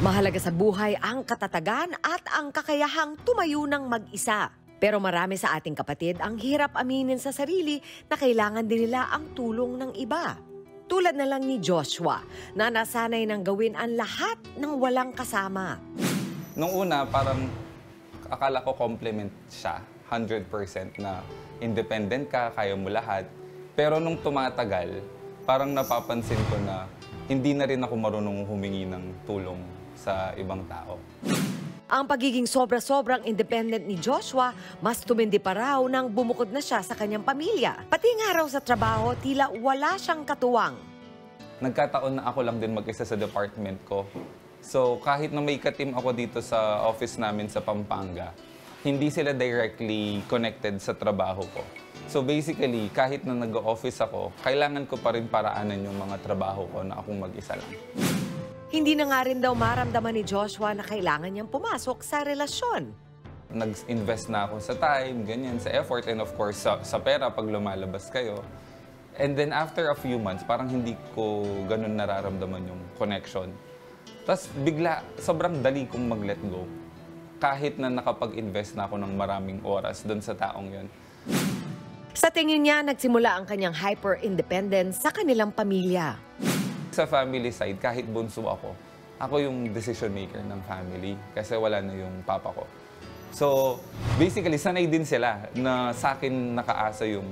Mahalaga sa buhay ang katatagan at ang kakayahang tumayo ng mag-isa. Pero marami sa ating kapatid ang hirap aminin sa sarili na kailangan din nila ang tulong ng iba. Tulad na lang ni Joshua na nasanay ng gawin ang lahat ng walang kasama. Nung una, parang akala ko compliment siya, 100% na independent ka, kaya mo lahat. Pero nung tumatagal, parang napapansin ko na hindi na rin ako marunong humingi ng tulong sa ibang tao. Ang pagiging sobra-sobrang independent ni Joshua, mas tumindi pa raw nang bumukod na siya sa kanyang pamilya. Pati nga raw sa trabaho, tila wala siyang katuwang. Nagkataon na ako lang din mag-isa sa department ko. So kahit na may ka-team ako dito sa office namin sa Pampanga, hindi sila directly connected sa trabaho ko. So basically, kahit na nag-office ako, kailangan ko pa rin paraanan yung mga trabaho ko na akong mag-isa lang. Hindi na nga rin daw maramdaman ni Joshua na kailangan niyang pumasok sa relasyon. Nag-invest na ako sa time, ganyan, sa effort, and of course, sa pera pag lumalabas kayo. And then after a few months, parang hindi ko ganun nararamdaman yung connection. Tapos bigla, sobrang dali kong mag-let go. Kahit na nakapag-invest na ako ng maraming oras doon sa taong yon. Sa tingin niya, nagsimula ang kanyang hyper-independence sa kanilang pamilya. Sa family side, kahit bunso ako yung decision maker ng family kasi wala na yung papa ko. So, basically, sanay din sila na sa akin nakaasa yung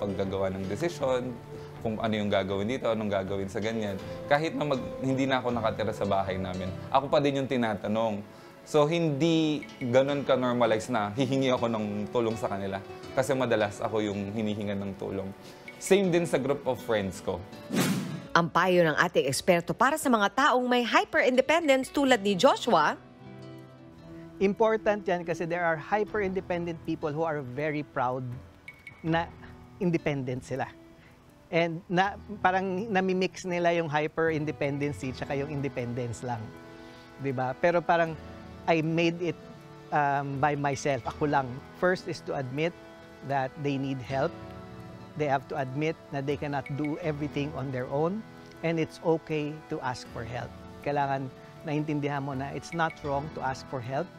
paggagawa ng decision, kung ano yung gagawin dito, anong gagawin sa ganyan. Kahit na hindi na ako nakatira sa bahay namin, ako pa din yung tinatanong. So, hindi ganun ka-normalize na hihingi ako ng tulong sa kanila kasi madalas ako yung hinihingan ng tulong. Same din sa group of friends ko. Ang payo ng ating eksperto para sa mga taong may hyper-independence tulad ni Joshua. Important yan kasi there are hyper-independent people who are very proud na independent sila. And parang nami-mix nila yung hyper-independency tsaka yung independence lang. Diba? Pero parang I made it by myself. Ako lang. First is to admit that they need help. They have to admit na they cannot do everything on their own, and it's okay to ask for help. Kailangan naintindihan mo na it's not wrong to ask for help.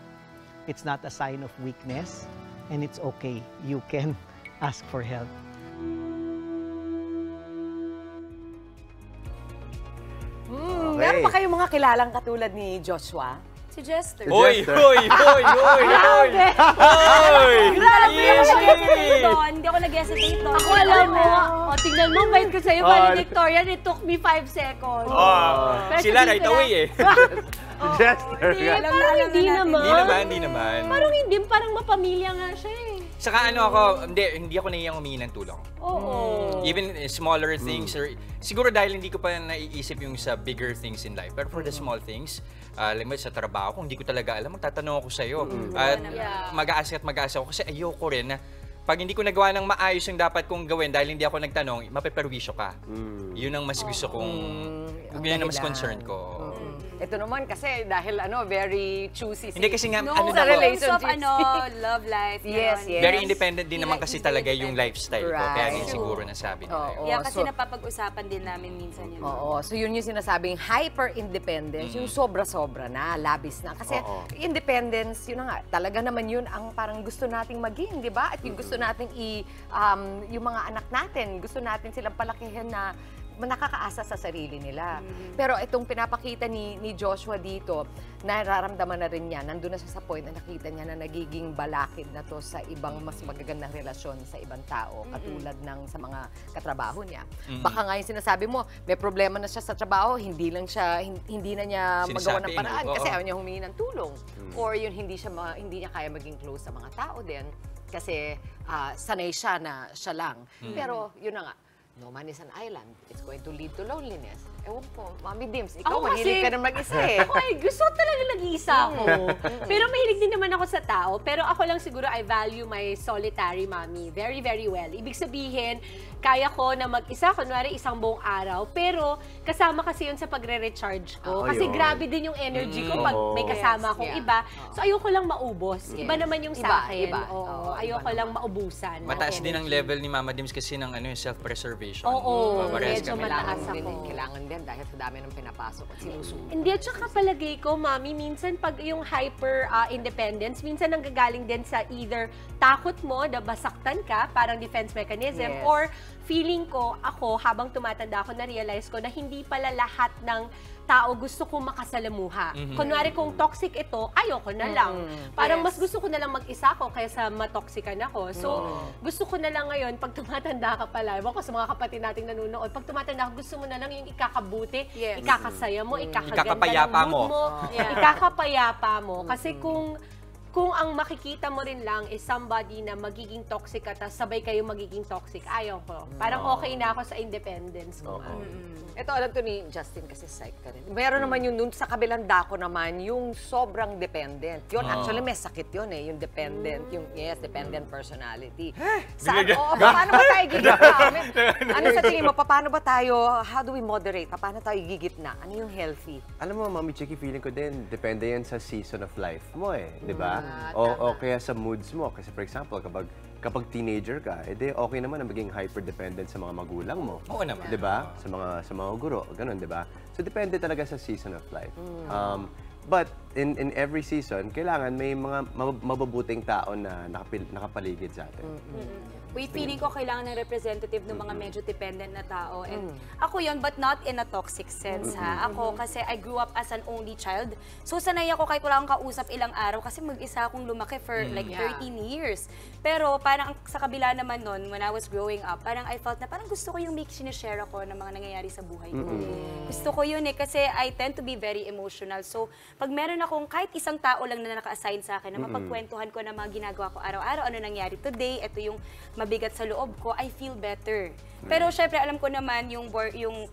It's not a sign of weakness, and it's okay. You can ask for help. Okay. Meron pa kayong mga kilalang katulad ni Joshua? Si Jester. Hoy! Hoy! Hoy! Hoy! Hoy! Hoy! Grabe! Hindi ako nag-hesitate doon. Ako alam mo. O, tingnan mo, bait ko sa'yo. Bali, Victorian, it took me 5 seconds. Sila right away eh. Jester. Parang hindi naman. Hindi naman. Parang hindi, parang mapamilya nga siya eh. Saka ano ako, hindi ako nahiyang humingi ng tulong. Oo. Even smaller things, or, siguro dahil hindi ko pa naiisip yung sa bigger things in life. Pero for the small things, alam mo, sa trabaho, kung hindi ko talaga alam, magtatanong ako sa'yo. At mag-aasik ako kasi ayoko rin na pag hindi ko nagawa ng maayos yung dapat kong gawin dahil hindi ako nagtanong, mapeperwisyo ka. Yun ang mas gusto kong, yun ang mas concern ko. Ito naman kasi dahil very choosy. Hindi kasi nga, no, ano sa na relationships. Love life. Yes. Very independent din naman kasi talaga yung lifestyle ko. Kaya Right. yun siguro nasabi nila. Yeah, kasi napapag-usapan din namin minsan yun. Oo, so yun yung sinasabing hyper-independence, yung sobra-sobra na, labis na. Kasi independence, yun na nga, talaga naman yun ang parang gusto nating maging, di ba? At yung gusto nating yung mga anak natin, gusto natin silang palakihin na nakakaasa sa sarili nila. Pero itong pinapakita ni Joshua dito, nararamdaman na rin niya, nandun na siya sa point na nakita niya na nagiging balakid na to sa ibang mas magagandang relasyon sa ibang tao, katulad ng sa mga katrabaho niya. Baka nga yung sinasabi mo, may problema na siya sa trabaho, hindi na niya magawa ng paraan kasi ayaw niya humingi ng tulong. Or yun, hindi niya kaya maging close sa mga tao din kasi sanay siya na siya lang. Pero yun na nga, no man is an island. It's going to lead to loneliness. Ewan po, Mami Dims, ikaw mahilig ka na mag-isa eh. Ay, gusto talaga nag-iisa ako. Pero mahilig din naman ako sa tao. Pero ako lang siguro, I value my solitary mommy very, very well. Ibig sabihin, kaya ko na mag-isa, kunwari isang buong araw. Pero kasama kasi yun sa pagre-recharge ko. Kasi grabe din yung energy ko pag may kasama akong iba. So ayoko lang maubos. Iba naman yung sa akin. Ayoko lang maubusan. Mataas din ang level ni Mama Dims kasi ng self-preservation. motivation. Oo, Parehas medyo kami. mataas Kailangan din, ako. kailangan din dahil sa dami ng pinapasok at sinusunod. Hindi, at saka palagay ko, Mami, minsan pag yung hyper-independence, minsan nanggagaling din sa either takot mo na basaktan ka, parang defense mechanism, Yes. or feeling ko, ako, habang tumatanda ako, na-realize ko na hindi pala lahat ng tao gusto kong makasalamuha. Kunwari kung toxic ito, ayoko na lang. Parang mas gusto ko na lang mag-isa ko kaysa matoxican ako. So, gusto ko na lang ngayon, pag tumatanda ka pala, ewan ko sa mga kapatid nating nanonood, pag tumatanda ka, gusto mo na lang yung ikakabuti, Yes. ikakasaya mo, ikakaganda Ikakapayapa ng mood mo. ikakapayapa mo. Kasi kung ang makikita mo rin lang is somebody na magiging toxic at sabay kayo magiging toxic, ayaw ko. Parang okay na ako sa independence ko. Ito, alam to ni Justin kasi psych ka rin. Meron naman yun dun sa kabilang dako naman, yung sobrang dependent. Yun, actually, may sakit yun eh, yung dependent, yung, dependent personality. Paano ba tayo gigitna? Ano sa tingin mo, paano ba tayo, how do we moderate? Paano tayo gigitna? Ano yung healthy? Alam mo, Mami Chicky, feeling ko din, depende yan sa season of life mo eh, di ba? O kaya sa moods mo. Kasi for example, kapag teenager ka, edi okay naman na maging hyper-dependent sa mga magulang mo. Oo naman. Di ba? Sa mga guro, ganun, di ba? So depende talaga sa season of life. But in every season, kailangan may mga mabubuting tao na nakapaligid sa atin. Uy, feeling ko kailangan ng representative ng mga medyo dependent na tao. And ako yon, but not in a toxic sense, ha? Ako, kasi I grew up as an only child. So, sanay ako kahit wala akong kausap ilang araw kasi mag-isa akong lumaki for like 13 years. Pero parang sa kabila naman nun, when I was growing up, parang I felt na parang gusto ko yung may sinishare ako ng mga nangyayari sa buhay ko. Gusto ko yun eh, kasi I tend to be very emotional. So, pag meron akong kahit isang tao lang na naka-assign sa akin, na mapagkwentuhan ko na mga ginagawa ko araw-araw, ano nangyari today, ito yung mabigat sa loob ko, I feel better. Pero syempre, alam ko naman yung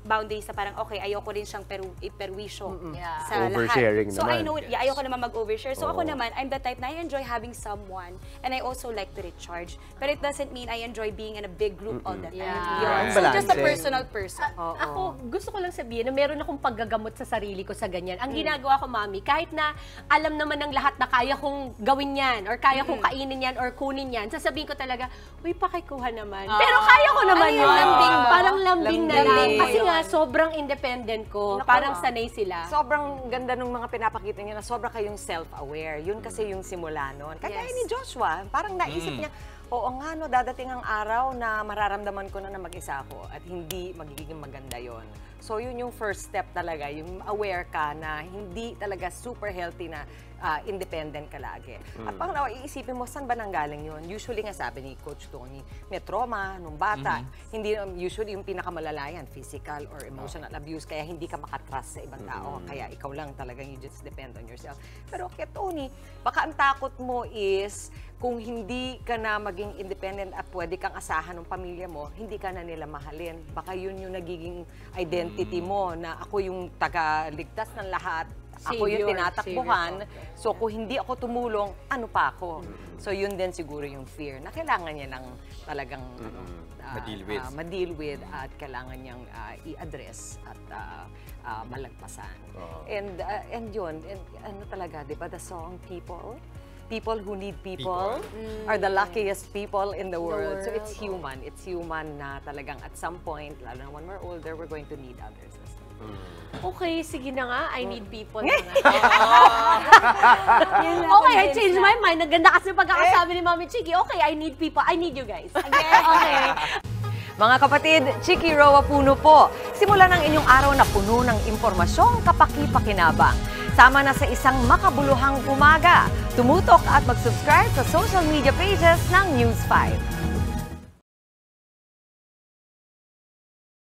boundaries sa parang, okay, ayoko rin siyang iperwisyo sa Oversharing lahat. So I naman. know, ayoko naman mag-overshare. So ako naman, I'm the type na I enjoy having someone and I also like to recharge. But it doesn't mean I enjoy being in a big group all the time. Yeah. So just a Balance. personal person. Ako, gusto ko lang sabihin na meron akong paggagamot sa sarili ko sa ganyan. Ang ginagawa ko, Mami, kahit na alam naman ng lahat na kaya kong gawin yan or kaya kong kainin yan or kunin yan, sasabihin ko talaga, uy, pakikuha naman. Pero kaya ko naman Ano yun. yung lambing mo? Parang lambing na lang. Lambing. Kasi nga, sobrang independent ko. Naku, Parang sanay sila. Sobrang ganda ng mga pinapakita niya na sobra kayong self-aware. Yun kasi yung simula nun. Kaya ni Joshua, parang naisip niya, oo nga no, dadating ang araw na mararamdaman ko na mag-isa ako at hindi magiging maganda yon. So yun yung first step talaga, yung aware ka na hindi talaga super healthy na independent ka lagi. At pang iisipin mo, saan ba nanggaling yun? Usually nga sabi ni Coach Tony, may trauma nung bata. Hindi usually yung pinakamalala yan, physical or emotional abuse, kaya hindi ka makatrust sa ibang tao. Kaya ikaw lang talagang you just depend on yourself. Pero kay Tony, baka ang takot mo is kung hindi ka na maging independent at pwede kang asahan ng pamilya mo, hindi ka na nila mahalin. Baka yun yung nagiging identity mo na ako yung tagaligtas ng lahat. Ako yung tinatakbuhan. So, kung hindi ako tumulong, ano pa ako? So, yun din siguro yung fear na kailangan niya lang talagang ma-deal with at kailangan niyang i-address at malagpasan. And yun, ano talaga, di ba, the song People who need people are the luckiest people in the world. So, it's human. It's human na talagang at some point, lalo na when we're older, we're going to need others. Okay, sige na nga. I need people na nga. Okay, I changed my mind. Naganda kasi pagkakasabi ni Mami Chiki. Okay, I need people. I need you guys. Okay. Mga kapatid, Chiki Roa Puno po. Simulan ang inyong araw na puno ng impormasyong kapaki-pakinabang. Sama na sa isang makabuluhang umaga. Tumutok at mag-subscribe sa social media pages ng News 5.